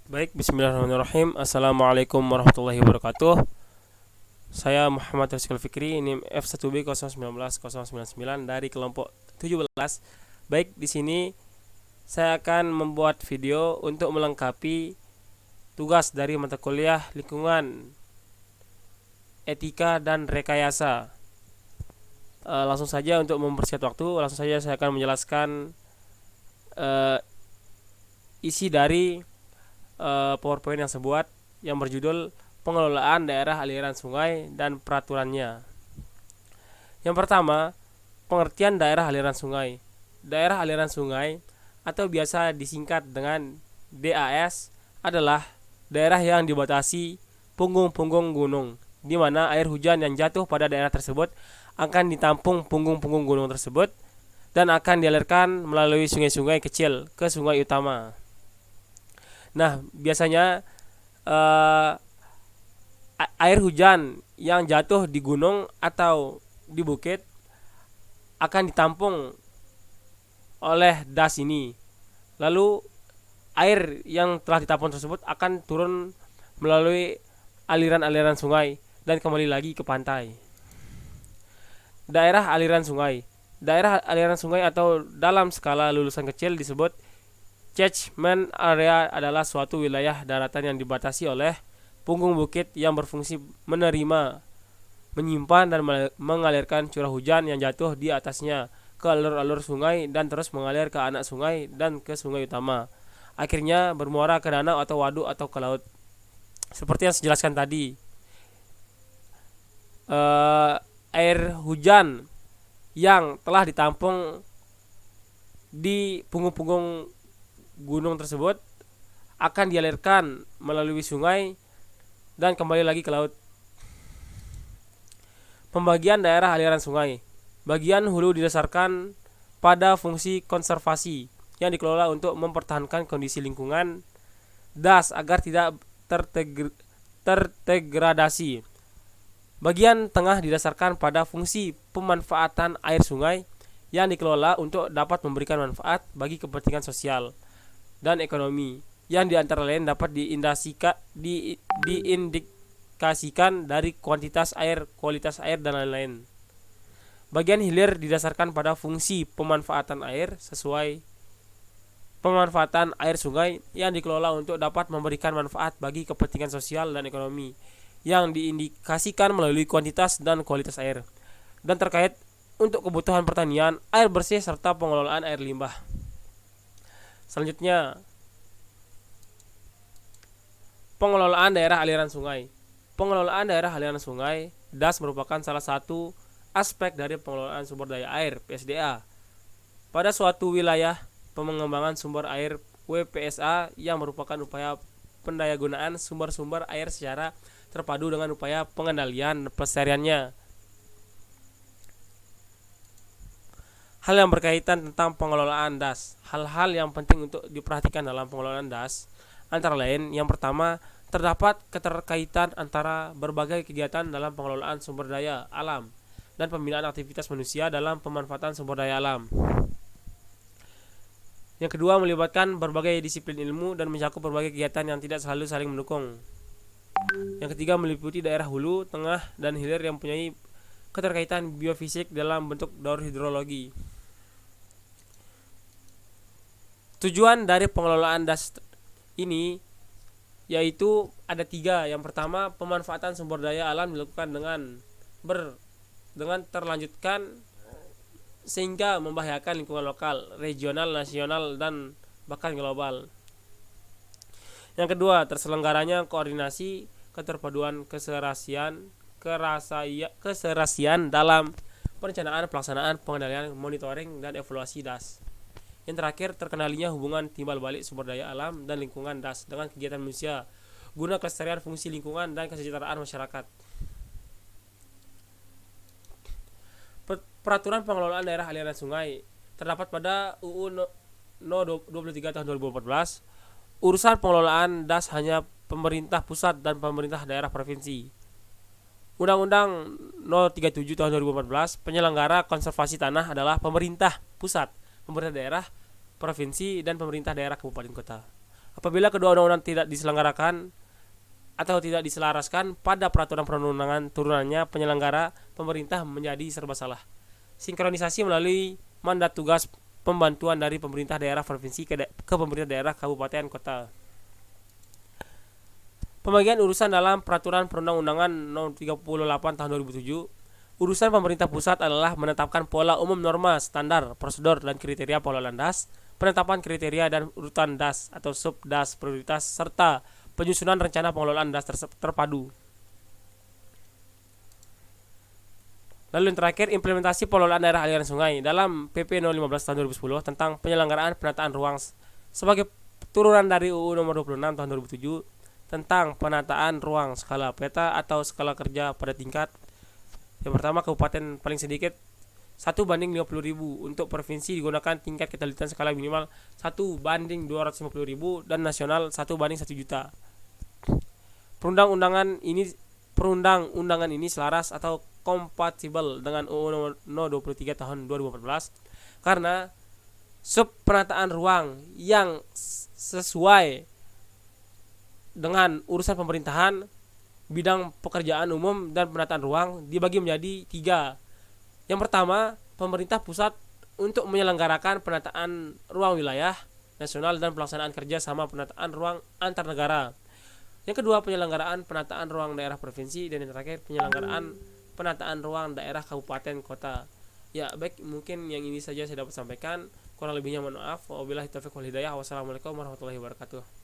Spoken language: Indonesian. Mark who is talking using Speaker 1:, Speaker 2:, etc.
Speaker 1: Baik, bismillahirrahmanirrahim. Assalamualaikum warahmatullahi wabarakatuh. Saya Muhammad Rizky Fikri, NIM F1B019099 dari kelompok 17. Baik, di sini saya akan membuat video untuk melengkapi tugas dari mata kuliah lingkungan, etika dan rekayasa. Langsung saja untuk mempersingkat waktu, langsung saja saya akan menjelaskan isi dari PowerPoint yang saya buat yang berjudul pengelolaan daerah aliran sungai dan peraturannya. Yang pertama, pengertian daerah aliran sungai. Daerah aliran sungai atau biasa disingkat dengan DAS adalah daerah yang dibatasi punggung-punggung gunung, di mana air hujan yang jatuh pada daerah tersebut akan ditampung punggung-punggung gunung tersebut dan akan dialirkan melalui sungai-sungai kecil ke sungai utama. Nah, biasanya air hujan yang jatuh di gunung atau di bukit akan ditampung oleh das ini. Lalu air yang telah ditampung tersebut akan turun melalui aliran-aliran sungai dan kembali lagi ke pantai. Daerah aliran sungai. Daerah aliran sungai atau dalam skala lulusan kecil disebut catchment area adalah suatu wilayah daratan yang dibatasi oleh punggung bukit yang berfungsi menerima, menyimpan dan mengalirkan curah hujan yang jatuh di atasnya ke alur-alur sungai dan terus mengalir ke anak sungai dan ke sungai utama. Akhirnya bermuara ke danau atau waduk atau ke laut. Seperti yang saya jelaskan tadi, air hujan yang telah ditampung di punggung-punggung gunung tersebut akan dialirkan melalui sungai dan kembali lagi ke laut. Pembagian daerah aliran sungai. Bagian hulu didasarkan pada fungsi konservasi yang dikelola untuk mempertahankan kondisi lingkungan das agar tidak terdegradasi. Bagian tengah didasarkan pada fungsi pemanfaatan air sungai yang dikelola untuk dapat memberikan manfaat bagi kepentingan sosial dan ekonomi yang diantara lain dapat diindikasikan dari kuantitas air, kualitas air, dan lain-lain. Bagian hilir didasarkan pada fungsi pemanfaatan air sesuai pemanfaatan air sungai yang dikelola untuk dapat memberikan manfaat bagi kepentingan sosial dan ekonomi yang diindikasikan melalui kuantitas dan kualitas air, dan terkait untuk kebutuhan pertanian, air bersih, serta pengelolaan air limbah. Selanjutnya, pengelolaan daerah aliran sungai. Pengelolaan daerah aliran sungai (DAS) merupakan salah satu aspek dari pengelolaan sumber daya air (PSDA) pada suatu wilayah. Pengembangan sumber air (WPSA) yang merupakan upaya pendayagunaan sumber-sumber air secara terpadu dengan upaya pengendalian pelestariannya. Hal yang berkaitan tentang pengelolaan DAS. Hal-hal yang penting untuk diperhatikan dalam pengelolaan DAS antara lain, yang pertama, terdapat keterkaitan antara berbagai kegiatan dalam pengelolaan sumber daya alam dan pembinaan aktivitas manusia dalam pemanfaatan sumber daya alam. Yang kedua, melibatkan berbagai disiplin ilmu dan mencakup berbagai kegiatan yang tidak selalu saling mendukung. Yang ketiga, meliputi daerah hulu, tengah, dan hilir yang mempunyai keterkaitan biofisik dalam bentuk daur hidrologi. Tujuan dari pengelolaan DAS ini yaitu ada tiga. Yang pertama, pemanfaatan sumber daya alam dilakukan dengan terlanjutkan sehingga membahayakan lingkungan lokal, regional, nasional, dan bahkan global. Yang kedua, terselenggaranya koordinasi, keterpaduan, keserasian dalam perencanaan, pelaksanaan, pengendalian, monitoring, dan evaluasi DAS. Yang terakhir, terkendalinya hubungan timbal balik sumber daya alam dan lingkungan DAS dengan kegiatan manusia guna kelestarian fungsi lingkungan dan kesejahteraan masyarakat. Peraturan pengelolaan daerah aliran sungai terdapat pada UU No 23 tahun 2014. Urusan pengelolaan DAS hanya pemerintah pusat dan pemerintah daerah provinsi. Undang-Undang No 37 tahun 2014, penyelenggara konservasi tanah adalah pemerintah pusat, pemerintah daerah, provinsi, dan pemerintah daerah kabupaten kota. Apabila kedua undang-undang tidak diselenggarakan atau tidak diselaraskan pada peraturan perundang-undangan turunannya, penyelenggara pemerintah menjadi serba salah. Sinkronisasi melalui mandat tugas pembantuan dari pemerintah daerah provinsi ke pemerintah daerah kabupaten kota. Pembagian urusan dalam peraturan perundang-undangan nomor 38 tahun 2007. Urusan pemerintah pusat adalah menetapkan pola umum, norma, standar, prosedur dan kriteria pengelolaan DAS, penetapan kriteria dan urutan DAS atau sub DAS prioritas serta penyusunan rencana pengelolaan DAS terpadu. Lalu yang terakhir, implementasi pengelolaan daerah aliran sungai dalam PP No 15 tahun 2010 tentang penyelenggaraan penataan ruang sebagai turunan dari UU Nomor 26 tahun 2007 tentang penataan ruang skala peta atau skala kerja pada tingkat. Yang pertama, kabupaten paling sedikit 1/50.000, untuk provinsi digunakan tingkat ketelitian skala minimal 1/250.000 dan nasional 1/1 juta. Perundang-undangan ini selaras atau kompatibel dengan UU No 23 tahun 2014 karena sub penataan ruang yang sesuai dengan urusan pemerintahan, bidang pekerjaan umum dan penataan ruang dibagi menjadi 3. Yang pertama, pemerintah pusat untuk menyelenggarakan penataan ruang wilayah nasional dan pelaksanaan kerja sama penataan ruang antar negara. Yang kedua, penyelenggaraan penataan ruang daerah provinsi, dan yang terakhir penyelenggaraan penataan ruang daerah kabupaten kota. Ya, baik, mungkin yang ini saja saya dapat sampaikan. Kurang lebihnya mohon maaf. Wabillahi taufiq wal hidayah. Wassalamualaikum warahmatullahi wabarakatuh.